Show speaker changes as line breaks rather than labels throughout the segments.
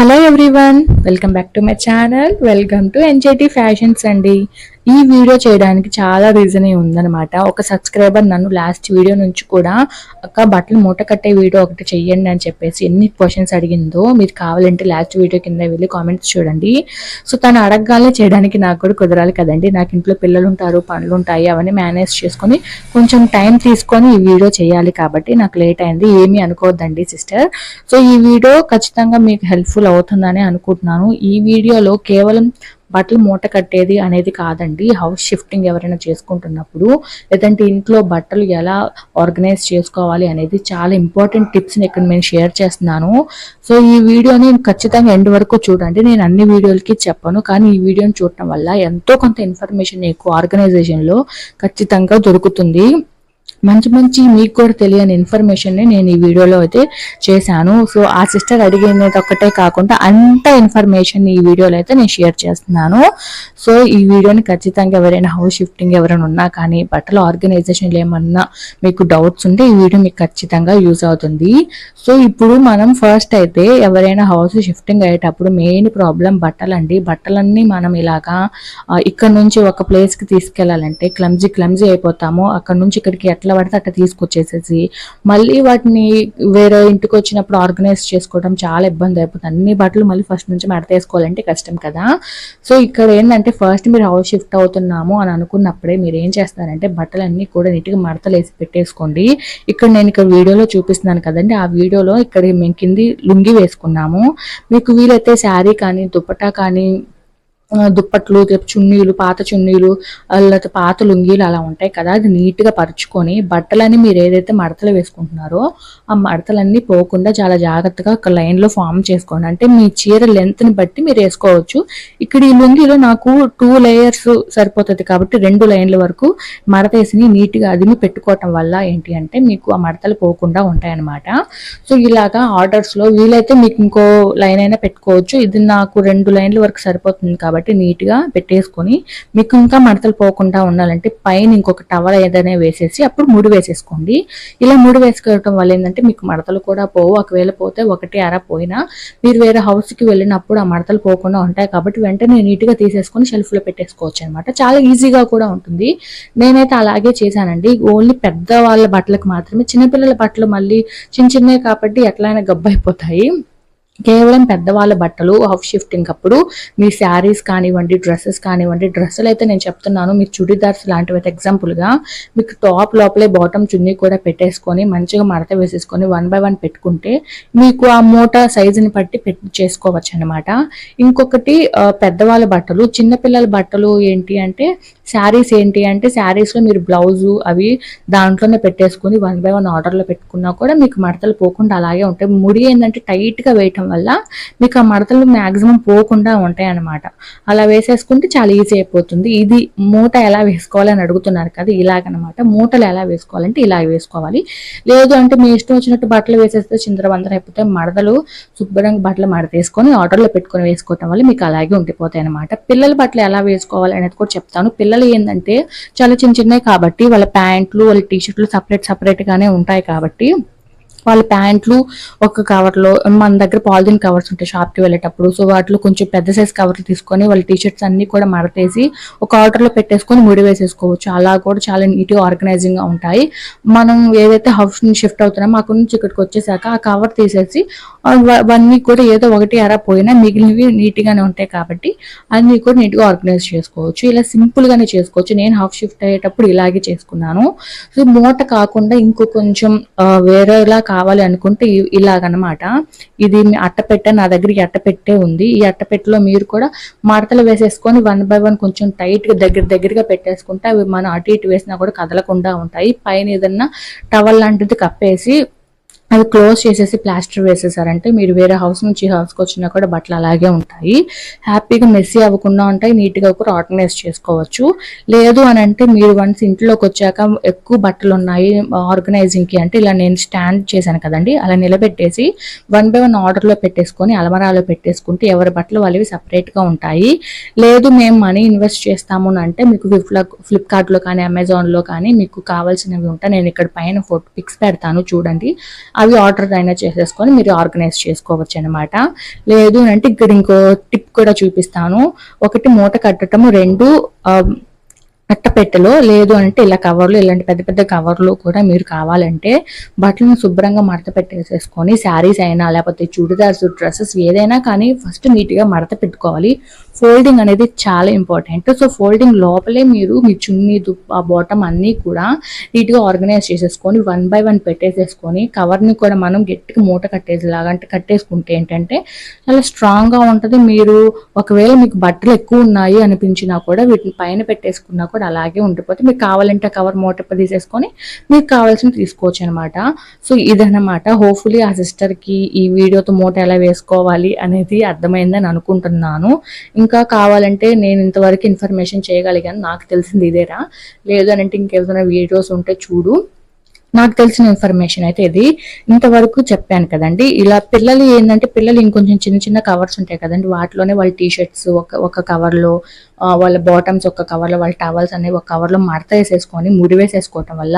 Hello everyone, welcome back to my channel. Welcome to ఎన్జేటీ fashions అండి. ఈ video చేయడానికి చాలా రీజన్ ఉందనమాట. ఒక సబ్స్క్రైబర్ నన్ను లాస్ట్ వీడియో నుంచి కూడా అక్క బట్టలు మూట కట్టే వీడియో ఒకటి చెయ్యండి అని చెప్పేసి ఎన్ని క్వశ్చన్స్ అడిగిందో మీరు కావాలంటే లాస్ట్ వీడియో కింద వెళ్ళి కామెంట్స్ చూడండి. సో తను అడగగానే చేయడానికి నాకు కూడా కుదరాలి కదండి. నాకు ఇంట్లో పిల్లలు ఉంటారు, పనులు ఉంటాయి, అవన్నీ మేనేజ్ చేసుకొని కొంచెం టైం తీసుకొని ఈ వీడియో చేయాలి కాబట్టి నాకు లేట్ అయింది. ఏమీ అనుకోవద్దండి సిస్టర్. సో ఈ వీడియో ఖచ్చితంగా మీకు హెల్ప్ఫుల్ అవుతుందని అనుకుంటున్నాను. ఈ వీడియోలో కేవలం బట్టలు మూట కట్టేది అనేది కాదండి. హౌస్ షిఫ్టింగ్ ఎవరైనా చేసుకుంటున్నప్పుడు లేదంటే ఇంట్లో బట్టలు ఎలా ఆర్గనైజ్ చేసుకోవాలి అనేది చాలా ఇంపార్టెంట్ టిప్స్ని ఇక్కడ నేను షేర్ చేస్తున్నాను. సో ఈ వీడియోని ఖచ్చితంగా ఎండ్ వరకు చూడండి. నేను అన్ని వీడియోలకి చెప్పను, కానీ ఈ వీడియోని చూడటం వల్ల ఎంతో కొంత ఇన్ఫర్మేషన్ మీకు ఆర్గనైజేషన్లో ఖచ్చితంగా దొరుకుతుంది. మంచి మంచి మీకు కూడా తెలియని ఇన్ఫర్మేషన్ని నేను ఈ వీడియోలో అయితే చేశాను. సో ఆ సిస్టర్ అడిగినది ఒక్కటే కాకుండా అంత ఇన్ఫర్మేషన్ ఈ వీడియోలో అయితే నేను షేర్ చేస్తున్నాను. సో ఈ వీడియోని ఖచ్చితంగా ఎవరైనా హౌస్ షిఫ్టింగ్ ఎవరైనా ఉన్నా కానీ బట్టల ఆర్గనైజేషన్లో ఏమన్నా మీకు డౌట్స్ ఉంటే ఈ వీడియో మీకు ఖచ్చితంగా యూజ్ అవుతుంది. సో ఇప్పుడు మనం ఫస్ట్ అయితే ఎవరైనా హౌస్ షిఫ్టింగ్ అయ్యేటప్పుడు మెయిన్ ప్రాబ్లం బట్టలండి. బట్టలన్నీ మనం ఇలాగా ఇక్కడ నుంచి ఒక ప్లేస్కి తీసుకెళ్లాలంటే క్లమ్జీ అయిపోతాము. అక్కడ నుంచి ఇక్కడికి ఎట్లా పడితే అట్లా తీసుకొచ్చేసేసి మళ్ళీ వాటిని వేరే ఇంటికి వచ్చినప్పుడు ఆర్గనైజ్ చేసుకోవడం చాలా ఇబ్బంది అయిపోతుంది. అన్ని బట్టలు మళ్ళీ ఫస్ట్ నుంచి మడతేసుకోవాలంటే కష్టం కదా. సో ఇక్కడ ఏంటంటే ఫస్ట్ మీరు హౌస్ షిఫ్ట్ అవుతున్నాము అని అనుకున్నప్పుడే మీరు ఏం చేస్తారంటే బట్టలన్నీ కూడా నీట్గా మడతలేసి పెట్టేసుకోండి. ఇక్కడ వీడియోలో చూపిస్తున్నాను కదండి, ఆ వీడియోలో ఇక్కడ మేము కింది లుంగి వేసుకున్నాము. మీకు వీలైతే శారీ కానీ దుపట్టా కానీ దుప్పట్లు, చున్నీలు, పాత చున్నీలు, లేకపోతే పాత లుంగీలు అలా ఉంటాయి కదా, అది నీట్గా పరుచుకొని బట్టలని మీరు ఏదైతే మడతలు వేసుకుంటున్నారో ఆ మడతలన్నీ పోకుండా చాలా జాగ్రత్తగా ఒక లైన్లో ఫామ్ చేసుకోండి. అంటే మీ చీర లెంత్ని బట్టి మీరు వేసుకోవచ్చు. ఇక్కడ ఈ లుంగీలో నాకు 2 లేయర్స్ సరిపోతుంది కాబట్టి 2 లైన్ల వరకు మడతేసి నీట్గా అదిమి పెట్టుకోవటం వల్ల ఏంటి అంటే మీకు ఆ మడతలు పోకుండా ఉంటాయి అన్నమాట. సో ఇలాగా ఆర్డర్స్లో వీలైతే మీకు ఇంకో లైన్ అయినా పెట్టుకోవచ్చు. ఇది నాకు 2 లైన్ల వరకు సరిపోతుంది కాబట్టి నీట్గా పెట్టేసుకొని మీకు ఇంకా మడతలు పోకుండా ఉండాలంటే పైన ఇంకొక టవల్ ఏదైనా వేసేసి అప్పుడు ముడి వేసేసుకోండి. ఇలా ముడి వేసుకోవటం వల్ల ఏంటంటే మీకు మడతలు కూడా పోవు. ఒకవేళ పోతే ఒకటి అర పోయినా మీరు వేరే హౌస్కి వెళ్ళినప్పుడు ఆ మడతలు పోకుండా ఉంటాయి కాబట్టి వెంటనే నీట్గా తీసేసుకొని షెల్ఫ్లో పెట్టేసుకోవచ్చు అనమాట. చాలా ఈజీగా కూడా ఉంటుంది. నేనైతే అలాగే చేశానండి. ఓన్లీ పెద్ద వాళ్ళ బట్టలకు మాత్రమే, చిన్నపిల్లల బట్టలు మళ్ళీ చిన్నవి కాబట్టి ఎట్లయినా గబ్బైపోతాయి. కేవలం పెద్దవాళ్ళ బట్టలు హౌస్ షిఫ్టింగ్ అప్పుడు మీ శారీస్ కానివ్వండి, డ్రెస్సెస్ కానివ్వండి, డ్రెస్సులు అయితే నేను చెప్తున్నాను, మీరు చుడిదార్స్ లాంటివి అయితే ఎగ్జాంపుల్గా మీకు టాప్ లోపలే బాటమ్ చున్నీ కూడా పెట్టేసుకొని మంచిగా మడత వేసేసుకొని 1 by 1 పెట్టుకుంటే మీకు ఆ మూట సైజుని బట్టి చేసుకోవచ్చు అనమాట. ఇంకొకటి పెద్దవాళ్ళ బట్టలు, చిన్నపిల్లల బట్టలు ఏంటి అంటే శారీస్లో మీరు బ్లౌజు అవి దాంట్లోనే పెట్టేసుకొని 1 by 1 ఆర్డర్లో పెట్టుకున్నా కూడా మీకు మడతలు పోకుండా అలాగే ఉంటాయి. ముడి ఏంటంటే టైట్గా వేయటం వల్ల మీకు ఆ మడతలు మ్యాక్సిమం పోకుండా ఉంటాయి అన్నమాట. అలా వేసేసుకుంటే చాలా ఈజీ అయిపోతుంది. ఇది మూట ఎలా వేసుకోవాలని అడుగుతున్నారు కదా, ఇలాగనమాట. మూటలు ఎలా వేసుకోవాలంటే ఇలా వేసుకోవాలి. లేదు అంటే మీ ఇష్టం వచ్చినట్టు బట్టలు వేసేస్తే చిందరవందర అయిపోతే మడతలు శుభ్రంగా బట్టలు మడతేసుకొని ఆర్డర్లో పెట్టుకొని వేసుకోవటం వల్ల మీకు అలాగే ఉండిపోతాయి అనమాట. పిల్లల బట్టలు ఎలా వేసుకోవాలి అనేది కూడా చెప్తాను. పిల్లలు ఏంటంటే చాలా చిన్నవి కాబట్టి వాళ్ళ ప్యాంట్లు, వాళ్ళ టీషర్ట్లు సపరేట్ గానే ఉంటాయి కాబట్టి వాళ్ళ ప్యాంట్లు ఒక కవర్లో, మన దగ్గర పాలిథిన్ కవర్స్ ఉంటాయి షాప్కి వెళ్ళేటప్పుడు, సో వాటిలో కొంచెం పెద్ద సైజ్ కవర్లు తీసుకొని వాళ్ళ టీషర్ట్స్ అన్ని కూడా మడతేసి ఒక ఆర్డర్లో పెట్టేసుకొని ముడి వేసేసుకోవచ్చు. అలా కూడా చాలా నీట్గా ఆర్గనైజింగ్గా ఉంటాయి. మనం ఏదైతే హౌస్ నుంచి షిఫ్ట్ అవుతున్నామో అక్కడి నుంచి ఇక్కడికి వచ్చేసాక ఆ కవర్ తీసేసి అవన్నీ కూడా ఏదో ఒకటి అరా పోయినా మిగిలినవి నీట్గానే ఉంటాయి కాబట్టి అన్నీ కూడా నీట్గా ఆర్గనైజ్ చేసుకోవచ్చు. ఇలా సింపుల్గానే చేసుకోవచ్చు. నేను హౌస్ షిఫ్ట్ అయ్యేటప్పుడు ఇలాగే చేసుకున్నాను. సో మూట కాకుండా ఇంకో కొంచెం వేరేలా కావాలి అనుకుంటే ఇలాగనమాట. ఇది అట్టపెట్ట, నా దగ్గర ఈ అట్టపెట్టే ఉంది. ఈ అట్టపెట్టలో మీరు కూడా మడతలు వేసేసుకొని 1 by 1 కొంచెం టైట్గా దగ్గరగా పెట్టేసుకుంటే అవి మనం అటు ఇటు వేసినా కూడా కదలకుండా ఉంటాయి. పైన ఏదన్నా టవల్ లాంటిది కప్పేసి అవి క్లోజ్ చేసేసి ప్లాస్టర్ వేసేసారంటే మీరు వేరే హౌస్ నుంచి హౌస్కి వచ్చినా కూడా బట్టలు అలాగే ఉంటాయి. హ్యాపీగా మెస్సీ అవ్వకుండా ఉంటాయి. నీట్గా కూడా ఆర్గనైజ్ చేసుకోవచ్చు. లేదు అని అంటే మీరు వన్స్ ఇంట్లోకి వచ్చాక ఎక్కువ బట్టలు ఉన్నాయి ఆర్గనైజింగ్కి అంటే ఇలా నేను స్టాండ్ చేశాను కదండి, అలా నిలబెట్టేసి 1 by 1 ఆర్డర్లో పెట్టేసుకొని అలమరాలో పెట్టేసుకుంటే ఎవరి బట్టలు వాళ్ళవి సపరేట్గా ఉంటాయి. లేదు మేము మనీ ఇన్వెస్ట్ చేస్తాము అంటే మీకు ఫ్లిప్కార్ట్లో కానీ అమెజాన్లో కానీ మీకు కావాల్సినవి ఉంటాయి. నేను ఇక్కడ పైన పిక్స్ పెడతాను చూడండి. అవి ఆర్డర్ అయినా చేసేసుకొని మీరు ఆర్గనైజ్ చేసుకోవచ్చు అనమాట. లేదు అంటే ఇక్కడ ఇంకో టిప్ కూడా చూపిస్తాను. ఒకటి మూట కట్టడము, రెండు అట్టపెట్టెలో, లేదు అంటే ఇలా కవర్లు, ఇలాంటి పెద్ద పెద్ద కవర్లు కూడా మీరు కావాలంటే బట్టలను శుభ్రంగా మడత పెట్టేసేసుకొని శారీస్ అయినా లేకపోతే చూడిదార్స్, డ్రెస్సెస్ ఏదైనా కానీ ఫస్ట్ నీట్గా మడత పెట్టుకోవాలి. ఫోల్డింగ్ అనేది చాలా ఇంపార్టెంట్. సో ఫోల్డింగ్ లోపలే మీరు మీ చున్నీ, దుప్ప, బాటమ్ అన్నీ కూడా నీట్గా ఆర్గనైజ్ చేసేసుకొని 1 by 1 పెట్టేసేసుకొని కవర్ని కూడా మనం గట్టిగా మూట కట్టేసేలాగా అంటే కట్టేసుకుంటే ఏంటంటే చాలా స్ట్రాంగ్గా ఉంటుంది. మీరు ఒకవేళ మీకు బట్టలు ఎక్కువ ఉన్నాయి అనిపించినా కూడా వీటిని పైన పెట్టేసుకున్నా కూడా అలాగే ఉండిపోతే మీకు కావాలంటే కవర్ మూట తీసేసుకొని మీకు కావాల్సింది తీసుకోవచ్చు అనమాట. సో ఇదన్నమాట. హోప్ఫుల్లీ ఆ సిస్టర్కి ఈ వీడియోతో మూట ఎలా వేసుకోవాలి అనేది అర్థమైందని అనుకుంటున్నాను. ఇంకా కావాలంటే నేను ఇంతవరకు ఇన్ఫర్మేషన్ చేయగలిగాను, నాకు తెలిసింది ఇదేరా. లేదు అని అంటే ఇంకేమైనా వీడియోస్ ఉంటే చూడు. నాకు తెలిసిన ఇన్ఫర్మేషన్ అయితే ఇది ఇంతవరకు చెప్పాను కదండి. ఇలా పిల్లలు ఏంటంటే పిల్లలు ఇంకొంచెం చిన్న చిన్న కవర్స్ ఉంటాయి కదండి, వాటిలోనే వాళ్ళ టీ షర్ట్స్ ఒక కవర్లో, వాళ్ళ బాటమ్స్ ఒక కవర్లో, వాళ్ళ టవల్స్ అనేవి ఒక కవర్లో మడత వేసేసుకొని ముడి వేసేసుకోవటం వల్ల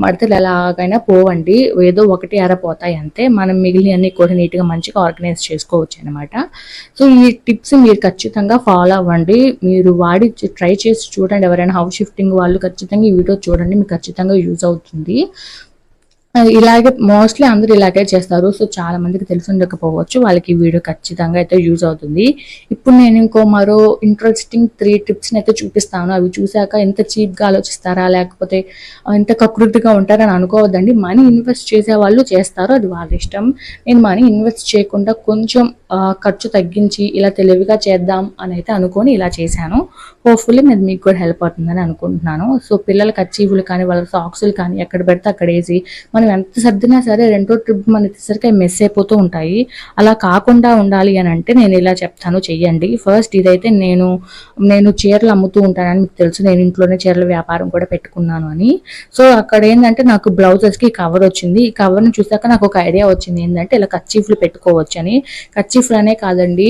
మడతలు ఎలాగైనా పోవండి, ఏదో ఒకటి పోతాయి అంతే. మనం మిగిలిన అన్ని కూడా నీట్గా మంచిగా ఆర్గనైజ్ చేసుకోవచ్చు అనమాట. సో ఈ టిప్స్ మీరు ఖచ్చితంగా ఫాలో అవ్వండి, మీరు వాడి ట్రై చేసి చూడండి. ఎవరైనా హౌస్ షిఫ్టింగ్ వాళ్ళు ఖచ్చితంగా ఈ వీడియో చూడండి, మీకు ఖచ్చితంగా యూజ్ అవుతుంది. ఇలాగే మోస్ట్లీ అందరూ ఇలాగే చేస్తారు. సో చాలా మందికి తెలిసి ఉండకపోవచ్చు, వాళ్ళకి ఈ వీడియో ఖచ్చితంగా అయితే యూజ్ అవుతుంది. ఇప్పుడు నేను ఇంకో మరో ఇంట్రెస్టింగ్ 3 టిప్స్ని అయితే చూపిస్తాను. అవి చూశాక ఎంత చీప్గా ఆలోచిస్తారా లేకపోతే ఎంత కకృతిగా ఉంటారని అనుకోవద్దండి. మనీ ఇన్వెస్ట్ చేసే వాళ్ళు చేస్తారు, అది వాళ్ళ ఇష్టం. నేను మనీ ఇన్వెస్ట్ చేయకుండా కొంచెం ఖర్చు తగ్గించి ఇలా తెలివిగా చేద్దాం అని అయితే అనుకొని ఇలా చేశాను. హోప్ఫుల్లీ మీకు కూడా హెల్ప్ అవుతుందని అనుకుంటున్నాను. సో పిల్లల కర్చీఫ్లు కానీ వాళ్ళ సాక్స్లు కానీ ఎక్కడ పెడితే అక్కడ వేసి మనం ఎంత సర్దినా సరే రెండో ట్రిప్ మన తీసరికి మెస్ అయిపోతూ ఉంటాయి. అలా కాకుండా ఉండాలి అని అంటే నేను ఇలా చెప్తాను, చెయ్యండి. ఫస్ట్ ఇదైతే నేను చీరలు అమ్ముతూ ఉంటానని మీకు తెలుసు, నేను ఇంట్లోనే చీరల వ్యాపారం కూడా పెట్టుకున్నాను అని. సో అక్కడ ఏంటంటే నాకు బ్లౌజెస్కి కవర్ వచ్చింది. ఈ కవర్ని చూసాక నాకు ఒక ఐడియా వచ్చింది, ఏంటంటే ఇలా కర్చీఫ్లు పెట్టుకోవచ్చు అని. కర్చీఫ్లు అనే కాదండి,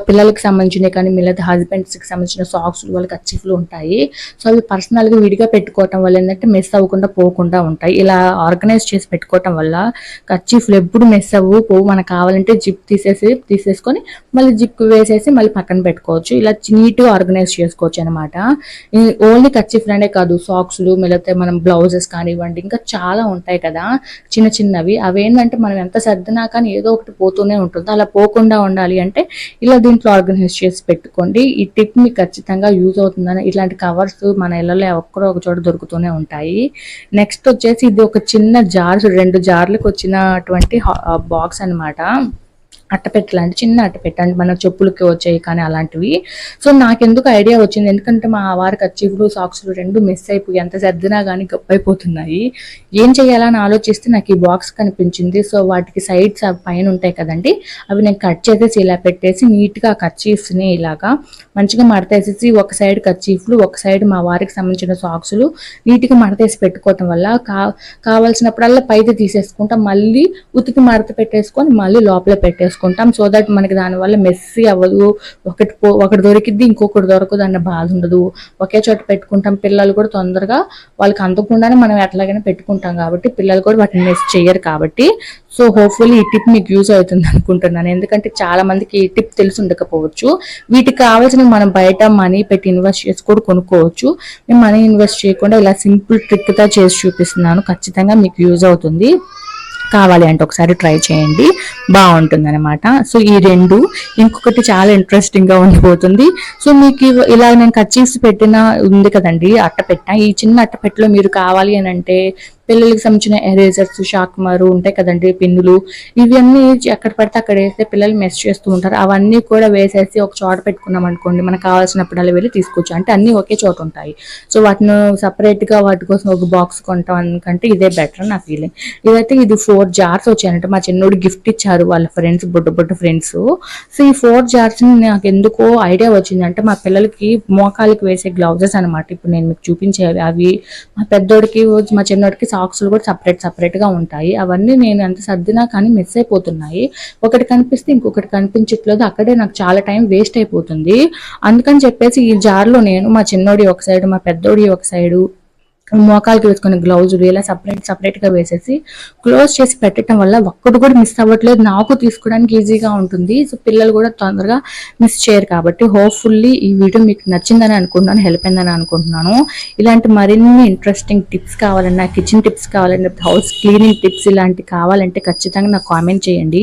పిల్లలకి సంబంధించినవి కానీ లేదా హస్బెండ్స్కి సంబంధించిన సాక్స్లు, వాళ్ళకి కర్చీఫ్లు ఉంటాయి. సో అవి పర్సనల్గా విడిగా పెట్టుకోవటం వల్ల ఏంటంటే మెస్ అవ్వకుండా పోకుండా ఉంటాయి. ఇలా ఆర్గనైజ్ చేసి పెట్టుకోవటం వల్ల కర్చీఫ్లు ఎప్పుడు మెస్ పోవు. మనకు కావాలంటే జిప్ తీసేసుకొని మళ్ళీ జిప్ వేసేసి మళ్ళీ పక్కన పెట్టుకోవచ్చు. ఇలా నీట్గా ఆర్గనైజ్ చేసుకోవచ్చు అనమాట. ఓన్లీ కర్చీఫ్లు అనే కాదు, సాక్స్లు, లేకపోతే మనం బ్లౌజెస్ కానివ్వండి, ఇంకా చాలా ఉంటాయి కదా చిన్న చిన్నవి. అవి ఏంటంటే మనం ఎంత సర్దినా కానీ ఏదో ఒకటి పోతూనే ఉంటుంది. అలా పోకుండా ఉండాలి అంటే ఇలా దీంట్లో ఆర్గనైజ్ చేసి పెట్టుకోండి. ఈ టిప్ మీకు ఖచ్చితంగా యూజ్ అవుతుందని. ఇలాంటి కవర్స్ మన ఇళ్ళలో ఒక్కరో ఒక చోట దొరుకుతూనే ఉంటాయి. నెక్స్ట్ వచ్చేసి ఇది ఒక చిన్న జార్, 2 జార్లకు వచ్చినటువంటి బాక్స్ అనమాట. అట్టపెట్టలు అంటే చిన్న అట్టపెట్ట అంటే మన చెప్పులకి వచ్చాయి కానీ అలాంటివి. సో నాకెందుకు ఐడియా వచ్చింది, ఎందుకంటే మా వారి కర్చీఫ్లు, సాక్స్లు 2 మిస్ అయిపోయి ఎంత సర్దినా కానీ గప్పైపోతున్నాయి. ఏం చేయాలని ఆలోచిస్తే నాకు ఈ బాక్స్ కనిపించింది. సో వాటికి సైడ్స్ పైన ఉంటాయి కదండి, అవి నేను కట్ చేసేసి ఇలా పెట్టేసి నీట్గా కర్చీఫ్స్ని ఇలాగా మంచిగా మడతేసేసి ఒక సైడ్ కర్చీఫ్లు, ఒక సైడ్ మా వారికి సంబంధించిన సాక్స్లు నీట్గా మడతేసి పెట్టుకోవటం వల్ల కావాల్సినప్పుడల్లా పైకి తీసేసుకుంటాం, మళ్ళీ ఉతికి మడత పెట్టేసుకొని మళ్ళీ లోపల పెట్టేసుకుంటాం. సో దట్ మనకి దానివల్ల మెస్సీ అవ్వదు, ఒకటి దొరికిద్ది ఇంకొకటి దొరకదు అన్న బాధ ఉండదు. ఒకే చోట పెట్టుకుంటాం. పిల్లలు కూడా తొందరగా వాళ్ళకి అందకుండానే మనం ఎట్లాగైనా పెట్టుకుంటాం కాబట్టి పిల్లలు కూడా వాటిని మెస్ చేయరు కాబట్టి. సో హోప్ఫుల్లీ ఈ టిప్ మీకు యూజ్ అవుతుంది అనుకుంటున్నాను, ఎందుకంటే చాలా మందికి ఈ టిప్ తెలిసి ఉండకపోవచ్చు. వీటికి కావాల్సిన మనం బయట మనీ పెట్టి ఇన్వెస్ట్ చేసి కూడా కొనుక్కోవచ్చు. మేము మనీ ఇన్వెస్ట్ చేయకుండా ఇలా సింపుల్ ట్రిక్తో చేసి చూపిస్తున్నాను, ఖచ్చితంగా మీకు యూజ్ అవుతుంది. కావాలి అంటే ఒకసారి ట్రై చేయండి, బాగుంటుంది అనమాట. సో ఈ 2, ఇంకొకటి చాలా ఇంట్రెస్టింగ్ గా ఉండిపోతుంది. సో మీకు ఇలా నేను కర్చీఫ్స్ పెట్టిన ఉంది కదండి అట్టపెట్ట, ఈ చిన్న అట్టపెట్టలో మీరు కావాలి అని అంటే పిల్లలకి సంబంధించిన ఎరేజర్స్, షార్ప్నర్ ఉంటాయి కదండి, పిన్నులు, ఇవన్నీ ఎక్కడ పడితే అక్కడ వేస్తే పిల్లలు మెస్ చేస్తూ ఉంటారు. అవన్నీ కూడా వేసేసి ఒక చోట పెట్టుకున్నాం అనుకోండి, మనకు కావాల్సినప్పుడు అలా వెళ్ళి తీసుకోవచ్చు. అంటే అన్ని ఒకే చోట ఉంటాయి. సో వాటిని సపరేట్ గా వాటి కోసం ఒక బాక్స్ కొంటాం అనుకంటే ఇదే బెటర్ నా ఫీలింగ్. ఇది 4 జార్స్ వచ్చాయంటే మా చిన్నోడు గిఫ్ట్ ఇచ్చారు వాళ్ళ ఫ్రెండ్స్, బొడ్డు ఫ్రెండ్స్. సో ఈ 4 జార్స్ నాకు ఎందుకో ఐడియా వచ్చింది, అంటే మా పిల్లలకి మోకాలికి వేసే గ్లౌజెస్ అనమాట. ఇప్పుడు నేను మీకు చూపించేవి అవి. మా పెద్దోడికి, మా చిన్నోడికి సాక్స్లు కూడా సపరేట్ గా ఉంటాయి. అవన్నీ నేను ఎంత సర్దినా కానీ మిస్ అయిపోతున్నాయి. ఒకటి కనిపిస్తే ఇంకొకటి కనిపించట్లేదు, అక్కడే నాకు చాలా టైం వేస్ట్ అయిపోతుంది. అందుకని చెప్పేసి ఈ జార్లో నేను మా చిన్నోడి ఒక సైడ్, మా పెద్దోడి ఒక సైడు మోకాలకి వేసుకునే గ్లౌజులు ఇలా సపరేట్గా వేసేసి క్లోజ్ చేసి పెట్టడం వల్ల ఒక్కటి కూడా మిస్ అవ్వట్లేదు, నాకు తీసుకోవడానికి ఈజీగా ఉంటుంది. సో పిల్లలు కూడా తొందరగా మిస్ చేయరు. కాబట్టి హోప్ఫుల్లీ ఈ వీడియో మీకు నచ్చిందని అనుకుంటున్నాను, హెల్ప్ అయిందని అనుకుంటున్నాను. ఇలాంటి మరిన్ని ఇంట్రెస్టింగ్ టిప్స్ కావాలన్నా, కిచెన్ టిప్స్ కావాలన్నా, హౌస్ క్లీనింగ్ టిప్స్ ఇలాంటి కావాలంటే ఖచ్చితంగా నాకు కామెంట్ చేయండి.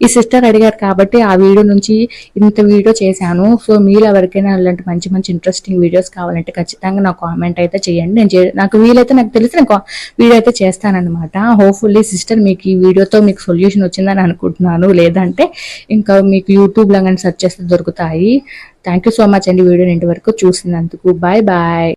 ఈ సిస్టర్ అడిగారు కాబట్టి ఆ వీడియో నుంచి ఇంత వీడియో చేశాను. సో మీరు ఎవరికైనా ఇలాంటి మంచి మంచి ఇంట్రెస్టింగ్ వీడియోస్ కావాలంటే ఖచ్చితంగా నాకు కామెంట్ అయితే చేయండి. నాకు వీలైతే, నాకు తెలిసి నేను వీడియో అయితే చేస్తానన్నమాట. హోప్ఫుల్లీ సిస్టర్ మీకు ఈ వీడియోతో మీకు సొల్యూషన్ వచ్చిందని అనుకుంటున్నాను. లేదంటే ఇంకా మీకు యూట్యూబ్లో కానీ సెర్చ్ చేస్తే దొరుకుతాయి. థ్యాంక్ యూ సో మచ్ అండి వీడియోని ఇంటి వరకు చూసినందుకు. Bye bye.